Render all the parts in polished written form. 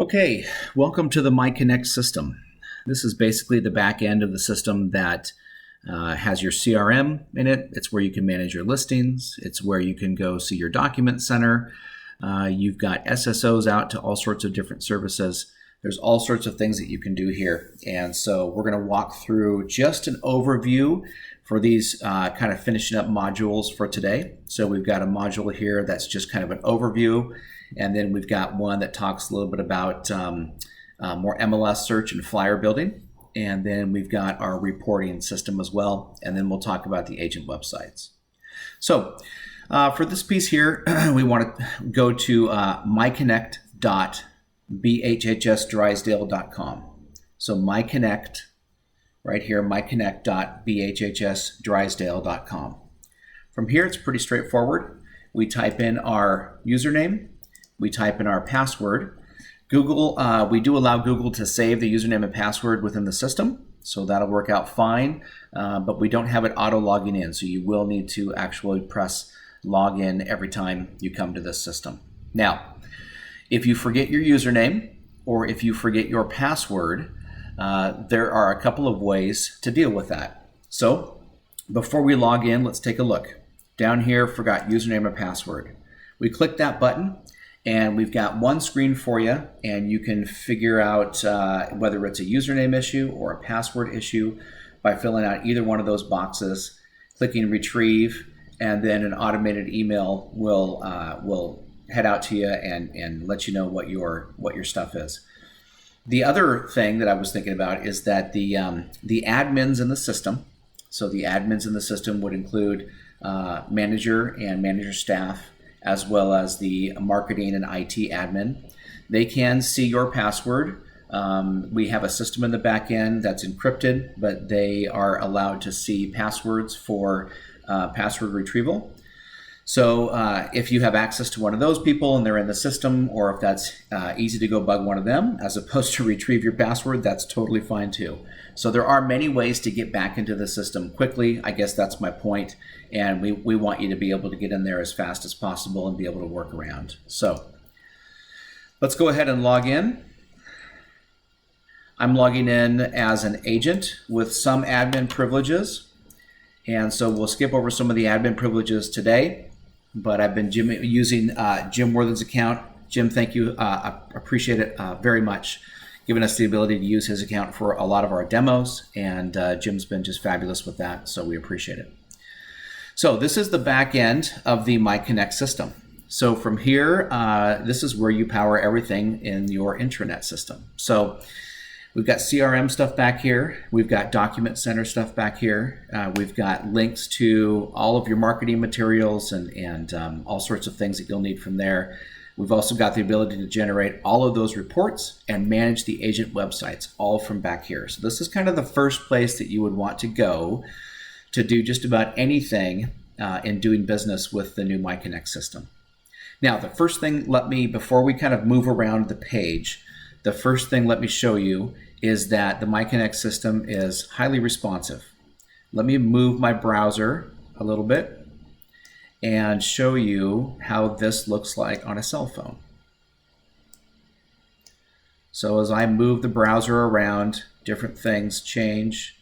Okay, welcome to the MyConnect system. This is basically the back end of the system that has your CRM in it. It's where you can manage your listings. It's where you can go see your document center. You've got SSOs out to all sorts of different services. There's all sorts of things that you can do here. And so we're going to walk through just an overview for these kind of finishing up modules for today. So we've got a module here that's just kind of an overview. And then we've got one that talks a little bit about more MLS search and flyer building. And then we've got our reporting system as well. And then we'll talk about the agent websites. So for this piece here, we want to go to myconnect.bhhsdrysdale.com. So MyConnect, right here, myconnect.bhhsdrysdale.com. From here, it's pretty straightforward. We type in our username. We type in our password. Google, we do allow Google to save the username and password within the system, so that'll work out fine, but we don't have it auto logging in, so you will need to actually press login every time you come to this system. Now, if you forget your username or if you forget your password, there are a couple of ways to deal with that. So before we log in, let's take a look. Down here, forgot username or password. We click that button, and we've got one screen for you, and you can figure out whether it's a username issue or a password issue by filling out either one of those boxes, clicking retrieve, and then an automated email will head out to you and let you know what your stuff is. The other thing that I was thinking about is that the admins in the system, so the admins in the system would include manager and manager staff, as well as the marketing and IT admin. They can see your password. We have a system in the back end that's encrypted, but they are allowed to see passwords for password retrieval. So if you have access to one of those people and they're in the system, or if that's easy to go bug one of them as opposed to retrieve your password, that's totally fine too. So there are many ways to get back into the system quickly. I guess that's my point. And we want you to be able to get in there as fast as possible and be able to work around. So let's go ahead and log in. I'm logging in as an agent with some admin privileges. And so we'll skip over some of the admin privileges today, but I've been using Jim Worthen's account. Jim, thank you. I appreciate it very much, giving us the ability to use his account for a lot of our demos. And Jim's been just fabulous with that, so we appreciate it. So this is the back end of the MyConnect system. So from here, this is where you power everything in your intranet system. So we've got CRM stuff back here. We've got document center stuff back here. We've got links to all of your marketing materials and all sorts of things that you'll need from there. We've also got the ability to generate all of those reports and manage the agent websites all from back here. So this is kind of the first place that you would want to go to do just about anything in doing business with the new MyConnect system. Now, the first thing, before we kind of move around the page, the first thing let me show you is that the MyConnect system is highly responsive. Let me move my browser a little bit and show you how this looks like on a cell phone. So as I move the browser around, different things change,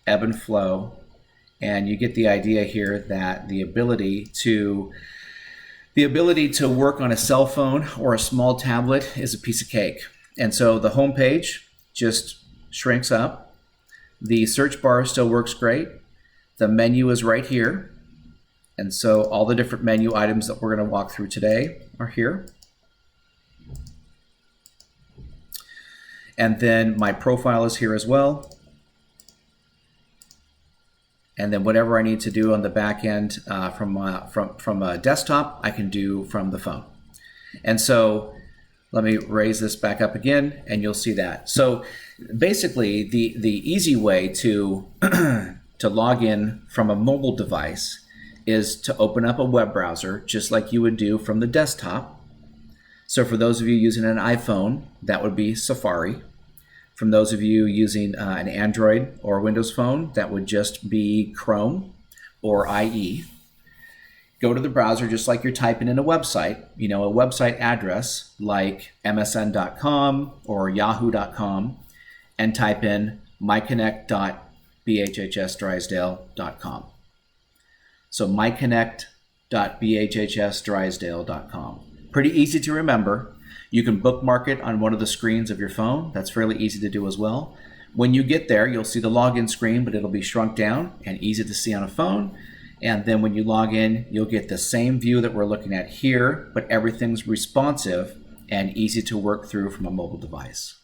ebb and flow, and you get the idea here that the ability to work on a cell phone or a small tablet is a piece of cake. And so the home page just shrinks up. The search bar still works great. The menu is right here. And so all the different menu items that we're going to walk through today are here. And then my profile is here as well. And then whatever I need to do on the back end from a desktop, I can do from the phone. And so let me raise this back up again, and you'll see that. So basically, the easy way to log in from a mobile device is to open up a web browser, just like you would do from the desktop. So for those of you using an iPhone, that would be Safari. From those of you using an Android or Windows phone, that would just be Chrome or IE. go to the browser just like you're typing in a website, a website address like msn.com or yahoo.com, and type in myconnect.bhhsdrysdale.com. So myconnect.bhhsdrysdale.com. Pretty easy to remember. You can bookmark it on one of the screens of your phone. That's fairly easy to do as well. When you get there, you'll see the login screen, but it'll be shrunk down and easy to see on a phone. And then when you log in, you'll get the same view that we're looking at here, but everything's responsive and easy to work through from a mobile device.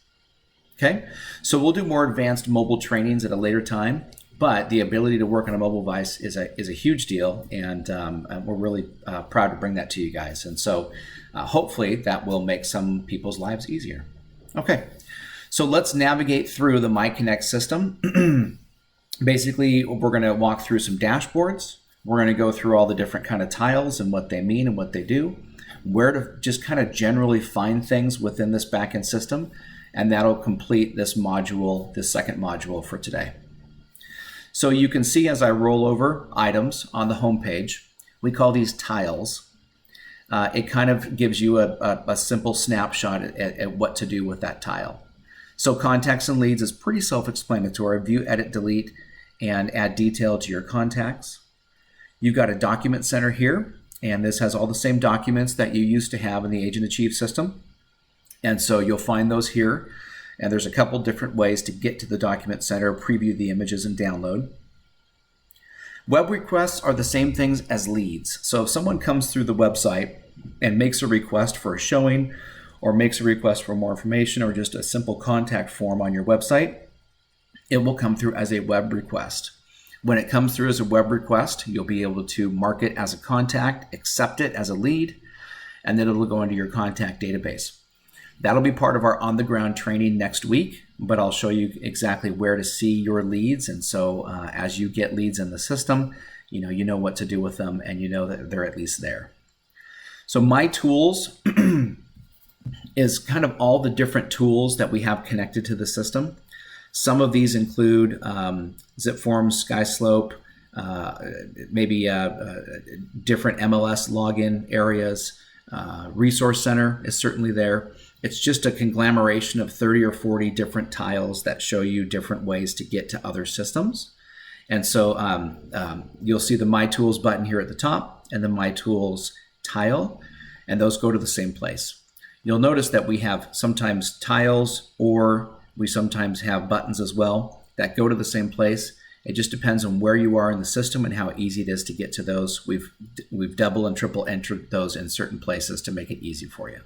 Okay, so we'll do more advanced mobile trainings at a later time, but the ability to work on a mobile device is a huge deal, and we're really proud to bring that to you guys. And so hopefully that will make some people's lives easier. Okay, so let's navigate through the MyConnect system. Basically, we're going to walk through some dashboards. We're going to go through all the different kind of tiles and what they mean and what they do, where to just kind of generally find things within this backend system, and that'll complete this module, this second module for today. So you can see as I roll over items on the home page, we call these tiles. It kind of gives you a simple snapshot at what to do with that tile. So contacts and leads is pretty self-explanatory. View, edit, delete, and add detail to your contacts. You've got a document center here, and this has all the same documents that you used to have in the Agent Achieve system. And so you'll find those here. And there's a couple different ways to get to the document center, preview the images, and download. Web requests are the same things as leads. So if someone comes through the website and makes a request for a showing, or makes a request for more information, or just a simple contact form on your website, it will come through as a web request. When it comes through as a web request, you'll be able to mark it as a contact, accept it as a lead, and then it'll go into your contact database. That'll be part of our on-the-ground training next week, but I'll show you exactly where to see your leads. And so as you get leads in the system, you know what to do with them, and you know that they're at least there. So My Tools is kind of all the different tools that we have connected to the system. Some of these include ZipForms, SkySlope, maybe different MLS login areas. Resource Center is certainly there. It's just a conglomeration of 30 or 40 different tiles that show you different ways to get to other systems. And so you'll see the My Tools button here at the top and the My Tools tile, and those go to the same place. You'll notice that we have sometimes tiles, or we sometimes have buttons as well that go to the same place. It just depends on where you are in the system and how easy it is to get to those. We've double and triple entered those in certain places to make it easy for you.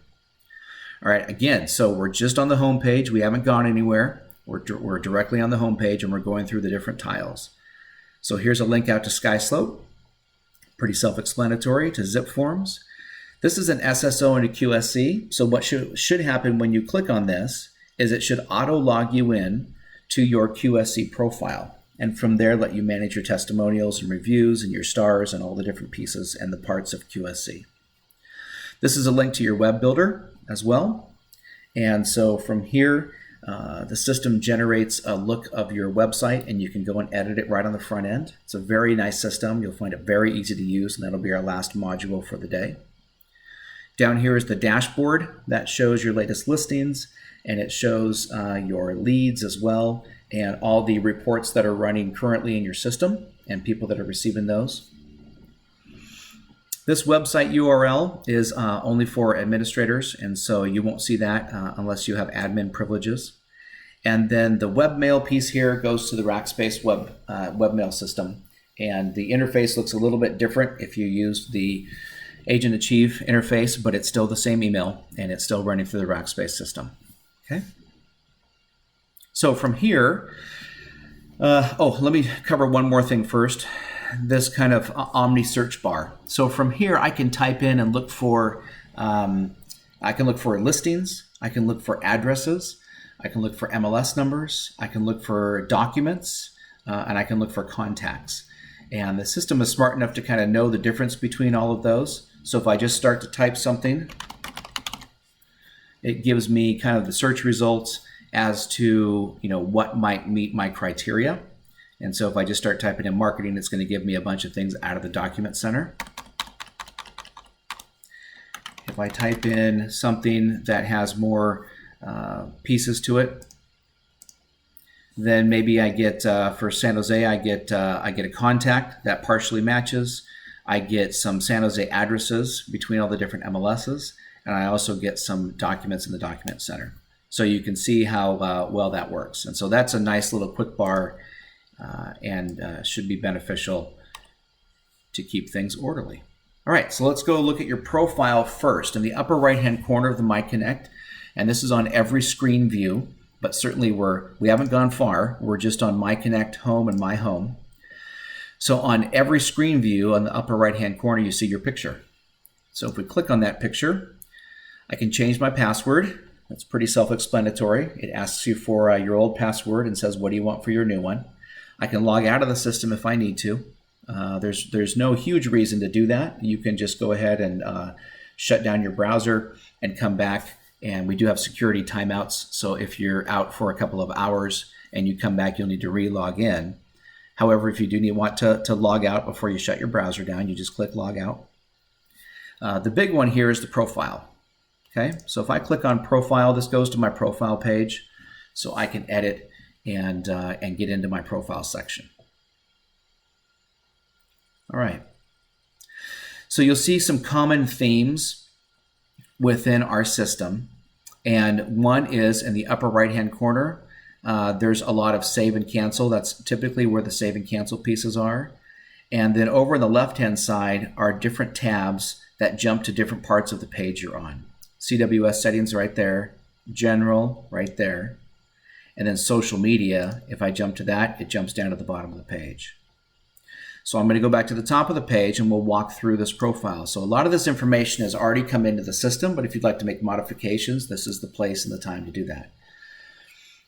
All right, again, so we're just on the home page. We haven't gone anywhere. We're directly on the home page, and we're going through the different tiles. So here's a link out to SkySlope. Pretty self-explanatory. To ZipForms. This is an SSO and a QSC. So what should happen when you click on this is it should auto log you in to your QSC profile. And from there, let you manage your testimonials and reviews and your stars and all the different pieces and the parts of QSC. This is a link to your web builder as well. And so from here, the system generates a look of your website, and you can go and edit it right on the front end. It's a very nice system. You'll find it very easy to use, and that'll be our last module for the day. Down here is the dashboard that shows your latest listings, and it shows your leads as well, and all the reports that are running currently in your system and people that are receiving those. This website URL is only for administrators, and so you won't see that unless you have admin privileges. And then the webmail piece here goes to the Rackspace webmail system, and the interface looks a little bit different if you use the Agent Achieve interface, but it's still the same email, and it's still running through the Rackspace system. Okay. So from here, let me cover one more thing first. This kind of Omni search bar. So from here, I can type in and look for, listings, I can look for addresses, I can look for MLS numbers, I can look for documents, and I can look for contacts. And the system is smart enough to kind of know the difference between all of those. So if I just start to type something, it gives me kind of the search results as to what might meet my criteria. And so if I just start typing in marketing, it's going to give me a bunch of things out of the document center. I type in something that has more pieces to it, then maybe I get, for San Jose, I get a contact that partially matches. I get some San Jose addresses between all the different MLSs, and I also get some documents in the document center. So you can see how well that works. And so that's a nice little quick bar and should be beneficial to keep things orderly. All right, so let's go look at your profile first. In the upper right-hand corner of the MyConnect, and this is on every screen view, but certainly we haven't gone far. We're just on MyConnect Home and My Home. So on every screen view on the upper right-hand corner, you see your picture. So if we click on that picture, I can change my password. That's pretty self-explanatory. It asks you for your old password and says, what do you want for your new one? I can log out of the system if I need to. There's no huge reason to do that. You can just go ahead and shut down your browser and come back. And we do have security timeouts. So if you're out for a couple of hours and you come back, you'll need to re-log in. However, if you do want to log out before you shut your browser down, you just click log out. The big one here is the profile. Okay, so if I click on profile, this goes to my profile page, so I can edit and get into my profile section. All right. So you'll see some common themes within our system, and one is in the upper right-hand corner. There's a lot of save and cancel. That's typically where the save and cancel pieces are. And then over on the left-hand side are different tabs that jump to different parts of the page you're on. CWS settings right there, general right there, and then social media. If I jump to that, it jumps down to the bottom of the page. So I'm going to go back to the top of the page and we'll walk through this profile. So a lot of this information has already come into the system, but if you'd like to make modifications, this is the place and the time to do that.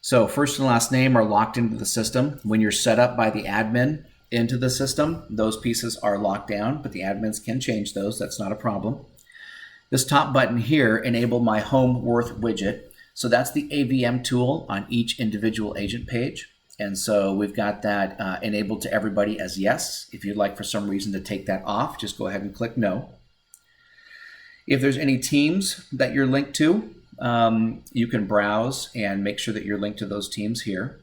So first and last name are locked into the system. When you're set up by the admin into the system, those pieces are locked down, but the admins can change those. That's not a problem. This top button here, enable my home worth widget. So that's the AVM tool on each individual agent page. And so we've got that enabled to everybody as yes. If you'd like for some reason to take that off, just go ahead and click no. If there's any teams that you're linked to, you can browse and make sure that you're linked to those teams here.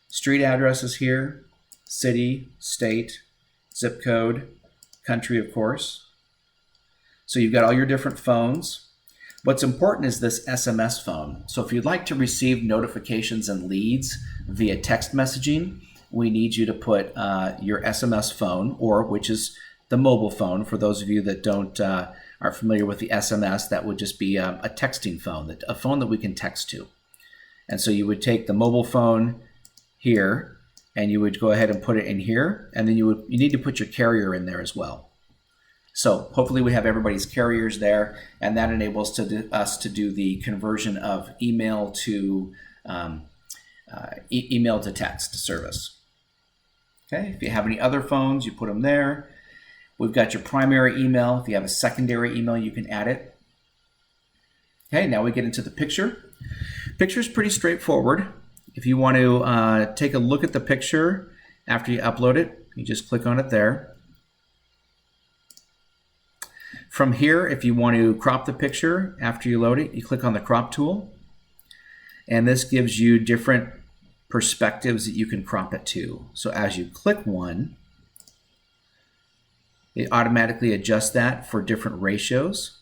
Street address is here, city, state, zip code, country, of course. So you've got all your different phones. What's important is this SMS phone. So if you'd like to receive notifications and leads via text messaging, we need you to put your SMS phone, or which is the mobile phone. For those of you that aren't familiar with the SMS, that would just be a texting phone, a phone that we can text to. And so you would take the mobile phone here, and you would go ahead and put it in here, and then you need to put your carrier in there as well. So hopefully we have everybody's carriers there, and that enables us to do the conversion of email to email to text service. Okay, if you have any other phones, you put them there. We've got your primary email. If you have a secondary email, you can add it. Okay, now we get into the picture. Picture is pretty straightforward. If you want to take a look at the picture after you upload it, you just click on it there. From here, if you want to crop the picture after you load it, you click on the crop tool. And this gives you different perspectives that you can crop it to. So as you click one, it automatically adjusts that for different ratios.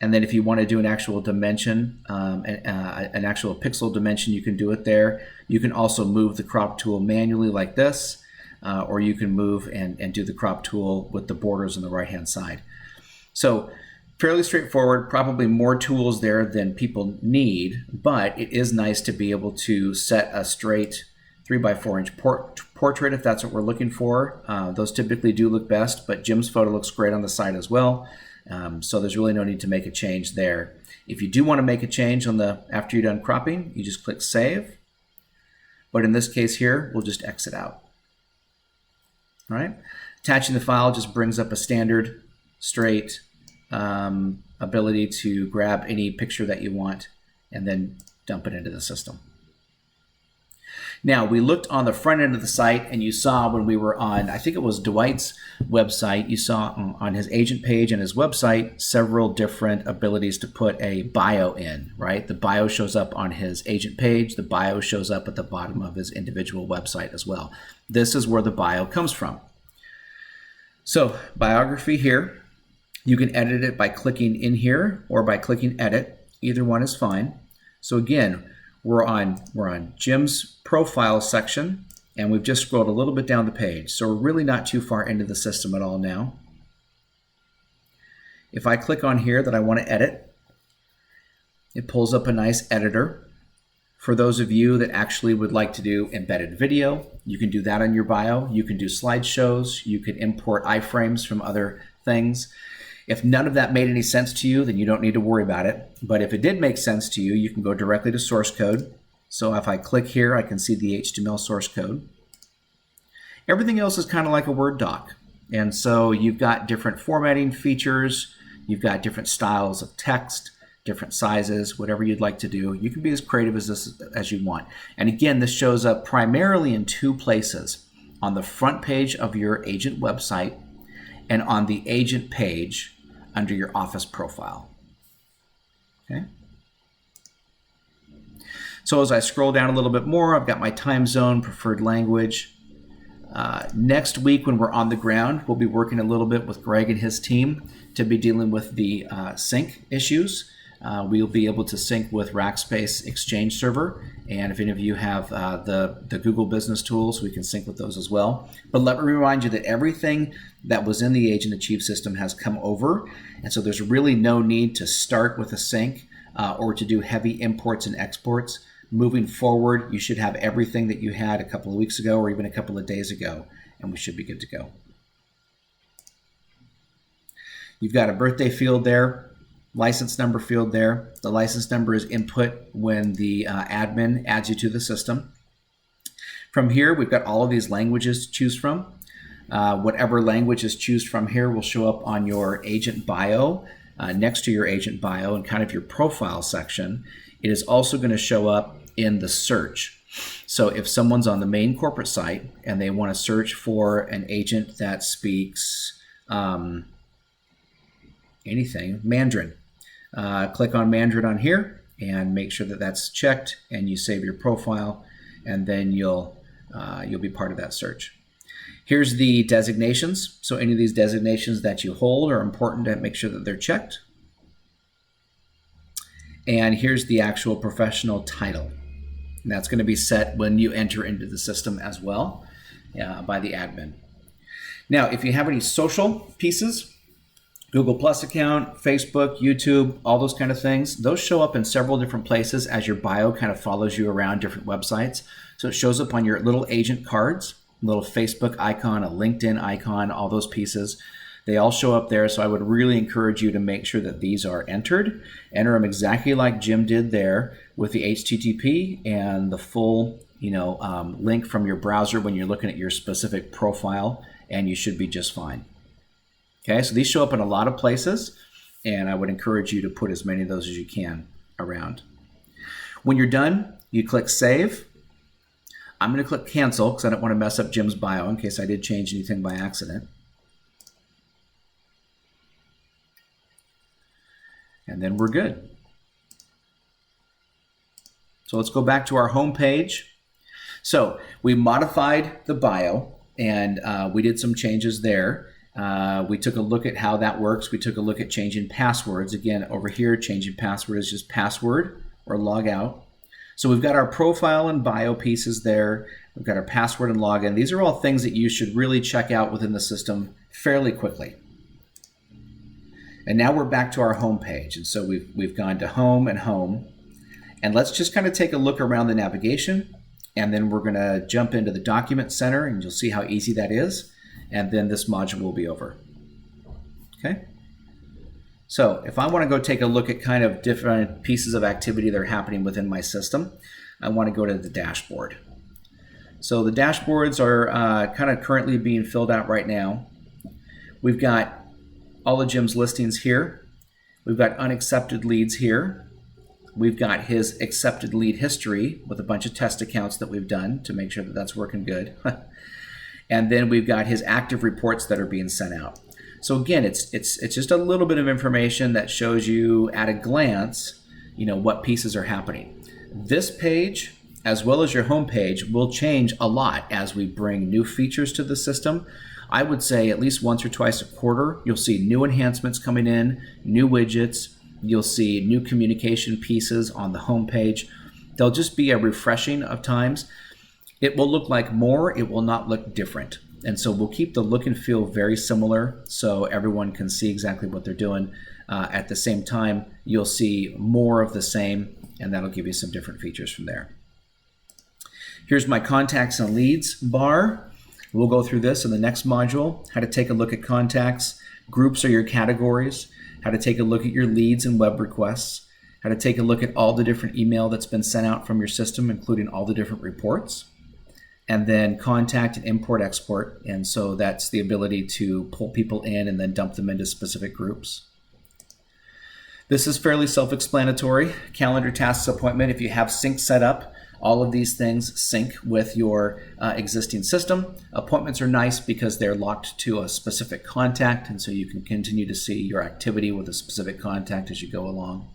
And then if you want to do an actual dimension, an actual pixel dimension, you can do it there. You can also move the crop tool manually like this, or you can move and do the crop tool with the borders on the right-hand side. So fairly straightforward, probably more tools there than people need, but it is nice to be able to set a straight 3x4 inch portrait if that's what we're looking for. Those typically do look best, but Jim's photo looks great on the side as well. So there's really no need to make a change there. If you do want to make a change after you're done cropping, you just click save. But in this case here, we'll just exit out. All right. Attaching the file just brings up a standard straight ability to grab any picture that you want and then dump it into the system. Now, we looked on the front end of the site, and you saw when we were on, I think it was Dwight's website, you saw on his agent page and his website several different abilities to put a bio in, right? The bio shows up on his agent page. The bio shows up at the bottom of his individual website as well. This is where the bio comes from. So, biography here. You can edit it by clicking in here or by clicking edit. Either one is fine. So again, we're on Jim's profile section, and we've just scrolled a little bit down the page. So we're really not too far into the system at all now. If I click on here that I want to edit, it pulls up a nice editor. For those of you that actually would like to do embedded video, you can do that on your bio. You can do slideshows. You can import iframes from other things. If none of that made any sense to you, then you don't need to worry about it. But if it did make sense to you, you can go directly to source code. So if I click here, I can see the HTML source code. Everything else is kind of like a Word doc. And so you've got different formatting features. You've got different styles of text, different sizes, whatever you'd like to do. You can be as creative as you want. And again, this shows up primarily in two places: on the front page of your agent website and on the agent page under your office profile. Okay. So as I scroll down a little bit more, I've got my time zone, preferred language. Next week when we're on the ground, we'll be working a little bit with Greg and his team to be dealing with the sync issues. We'll be able to sync with Rackspace Exchange Server, and if any of you have the Google Business Tools, we can sync with those as well. But let me remind you that everything that was in the Agent Achieve system has come over, and so there's really no need to start with a sync or to do heavy imports and exports. Moving forward, you should have everything that you had a couple of weeks ago or even a couple of days ago, and we should be good to go. You've got a birthday field there, license number field there. The license number is input when the admin adds you to the system. From here, we've got all of these languages to choose from. Whatever language is choose from here will show up on your agent bio, next to your agent bio and kind of your profile section. It is also going to show up in the search. So if someone's on the main corporate site and they want to search for an agent that speaks anything, Mandarin, click on Mandarin on here and make sure that that's checked, and you save your profile, and then you'll be part of that search. Here's the designations. So any of these designations that you hold are important to make sure that they're checked. And here's the actual professional title. And that's going to be set when you enter into the system as well by the admin. Now, if you have any social pieces, Google Plus account, Facebook, YouTube, all those kind of things, those show up in several different places as your bio kind of follows you around different websites. So it shows up on your little agent cards, little Facebook icon, a LinkedIn icon, all those pieces. They all show up there, so I would really encourage you to make sure that these are entered. Enter them exactly like Jim did there with the HTTP and the full link from your browser when you're looking at your specific profile, and you should be just fine. Okay, so these show up in a lot of places, and I would encourage you to put as many of those as you can around. When you're done, you click Save. I'm going to click Cancel because I don't want to mess up Jim's bio in case I did change anything by accident. And then we're good. So let's go back to our home page. So we modified the bio, and we did some changes there. We took a look at how that works. We took a look at changing passwords. Again, over here, changing password is just password or log out. So we've got our profile and bio pieces there. We've got our password and login. These are all things that you should really check out within the system fairly quickly. And now we're back to our home page. And so we've gone to home and home. And let's just kind of take a look around the navigation. And then we're going to jump into the document center, and you'll see how easy that is. And then this module will be over. Okay. So if I want to go take a look at kind of different pieces of activity that are happening within my system, I want to go to the dashboard. So the dashboards are kind of currently being filled out right now. We've got all of Jim's listings here. We've got unaccepted leads here. we've got his accepted lead history with a bunch of test accounts that we've done to make sure that that's working good. And then we've got his active reports that are being sent out. So again, it's just a little bit of information that shows you at a glance, what pieces are happening. This page, as well as your home page, will change a lot as we bring new features to the system. I would say at least once or twice a quarter, you'll see new enhancements coming in, new widgets. You'll see new communication pieces on the home page. There'll just be a refreshing of times. It will look like more, it will not look different. And so we'll keep the look and feel very similar so everyone can see exactly what they're doing. At the same time, you'll see more of the same, and that'll give you some different features from there. Here's my contacts and leads bar. We'll go through this in the next module, how to take a look at contacts. Groups are your categories, how to take a look at your leads and web requests, how to take a look at all the different email that's been sent out from your system, including all the different reports, and then contact and import export. And so that's the ability to pull people in and then dump them into specific groups. This is fairly self-explanatory. Calendar, tasks, appointment. If you have sync set up, all of these things sync with your existing system. Appointments are nice because they're locked to a specific contact, and so you can continue to see your activity with a specific contact as you go along.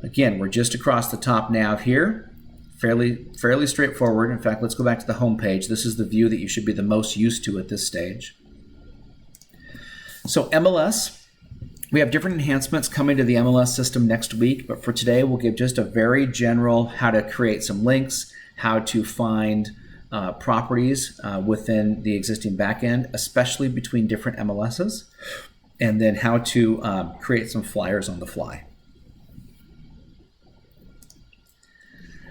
Again, we're just across the top nav here. Fairly straightforward. In fact, let's go back to the home page. This is the view that you should be the most used to at this stage. So MLS, we have different enhancements coming to the MLS system next week, but for today we'll give just a very general how to create some links, how to find properties within the existing backend, especially between different MLSs, and then how to create some flyers on the fly.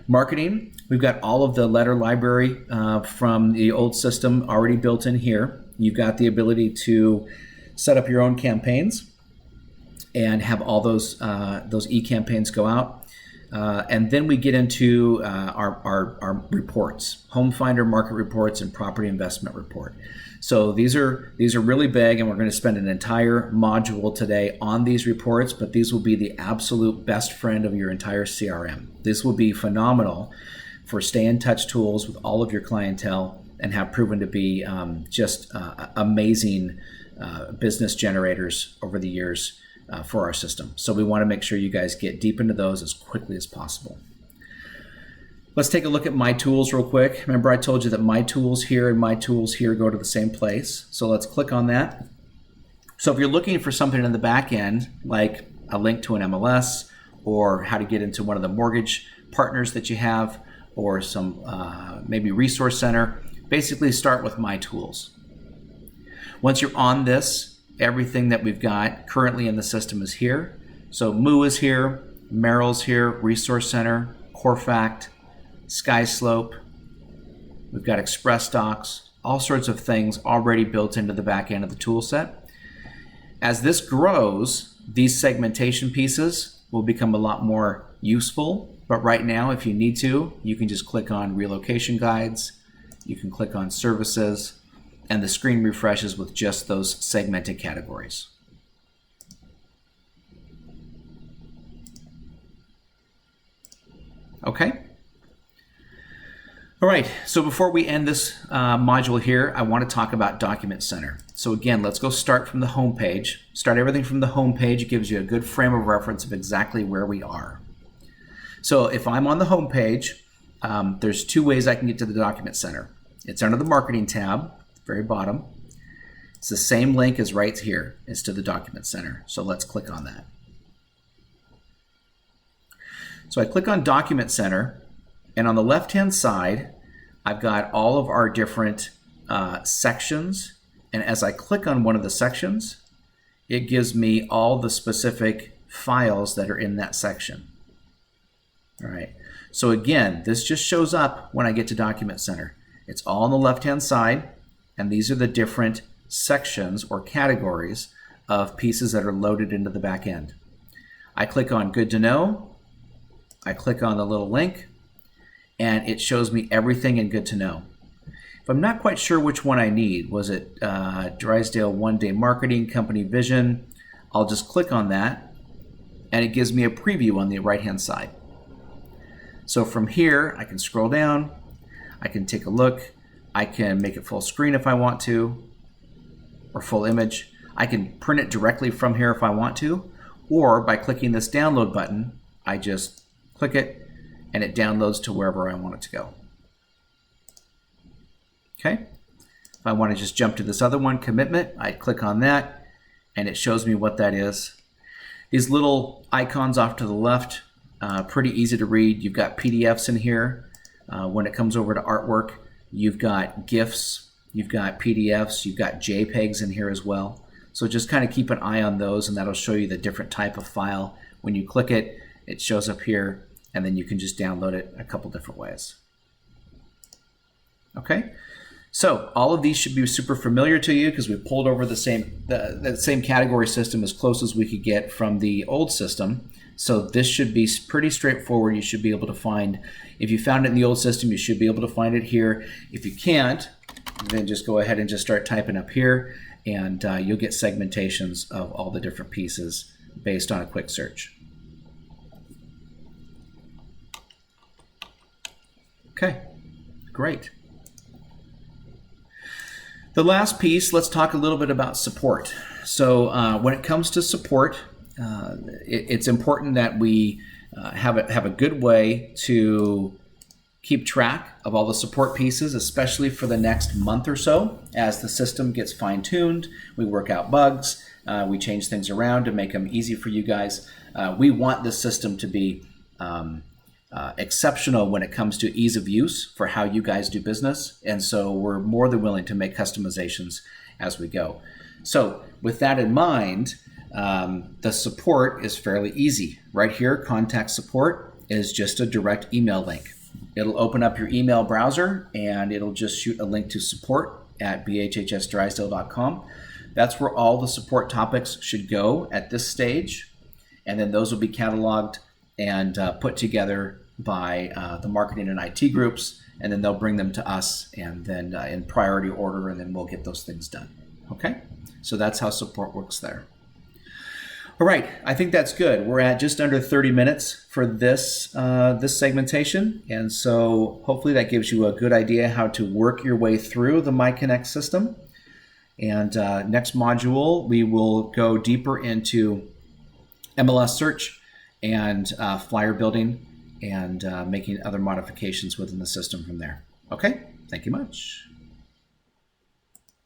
Marketing, we've got all of the letter library from the old system already built in here. You've got the ability to set up your own campaigns and have all those e-campaigns go out. And then we get into our reports, Home Finder Market Reports and Property Investment Report. So these are really big, and we're going to spend an entire module today on these reports, but these will be the absolute best friend of your entire CRM. This will be phenomenal for stay-in-touch tools with all of your clientele and have proven to be just amazing business generators over the years for our system. So we want to make sure you guys get deep into those as quickly as possible. Let's take a look at My Tools real quick. Remember I told you that My Tools here and My Tools here go to the same place. So let's click on that. So if you're looking for something in the back end, like a link to an MLS or how to get into one of the mortgage partners that you have, or some maybe resource center, basically start with My Tools. Once you're on this, everything that we've got currently in the system is here. So Moo is here, Merrill's here, Resource Center, CoreFact, SkySlope. We've got Express Docs, all sorts of things already built into the back end of the tool set. As this grows, these segmentation pieces will become a lot more useful. But right now, if you need to, you can just click on Relocation Guides. You can click on Services, and the screen refreshes with just those segmented categories. Okay. All right, so before we end this module here, I want to talk about Document Center. So again, let's go start from the home page. Start everything from the home page. It gives you a good frame of reference of exactly where we are. So if I'm on the home page, there's two ways I can get to the Document Center. It's under the Marketing tab, very bottom. It's the same link as right here. It's to the Document Center. So let's click on that. So I click on Document Center, and on the left-hand side, I've got all of our different sections. And as I click on one of the sections, it gives me all the specific files that are in that section. All right. So again, this just shows up when I get to Document Center. It's all on the left-hand side, and these are the different sections or categories of pieces that are loaded into the back end. I click on Good to Know. I click on the little link, and it shows me everything in Good to Know. If I'm not quite sure which one I need, was it Drysdale One Day Marketing, Company Vision? I'll just click on that, and it gives me a preview on the right-hand side. So from here, I can scroll down, I can take a look, I can make it full screen if I want to, or full image. I can print it directly from here if I want to, or by clicking this download button, I just click it and it downloads to wherever I want it to go. Okay. If I want to just jump to this other one, commitment, I click on that and it shows me what that is. These little icons off to the left, pretty easy to read. You've got PDFs in here. When it comes over to artwork, you've got GIFs, you've got PDFs, you've got JPEGs in here as well. So just kind of keep an eye on those, and that'll show you the different type of file. When you click it, it shows up here, and then you can just download it a couple different ways. Okay, so all of these should be super familiar to you because we pulled over the same category system as close as we could get from the old system. So this should be pretty straightforward. You should be able to find, if you found it in the old system, you should be able to find it here. If you can't, then just go ahead and just start typing up here, and you'll get segmentations of all the different pieces based on a quick search. Okay, great. The last piece, let's talk a little bit about support. So when it comes to support, it's important that we have a good way to keep track of all the support pieces, especially for the next month or so. As the system gets fine-tuned, we work out bugs, we change things around to make them easy for you guys. We want the system to be exceptional when it comes to ease of use for how you guys do business, and so we're more than willing to make customizations as we go. So with that in mind, the support is fairly easy. Right here, contact support is just a direct email link. It'll open up your email browser and it'll just shoot a link to support@bhhsdrysdale.com. That's where all the support topics should go at this stage, and then those will be cataloged and put together by the marketing and IT groups, and then they'll bring them to us, and then in priority order, and then we'll get those things done. Okay, so that's how support works there. All right, I think that's good. We're at just under 30 minutes for this this segmentation, and so hopefully that gives you a good idea how to work your way through the MyConnect system. And next module, we will go deeper into MLS search and flyer building and making other modifications within the system from there. Okay, thank you much.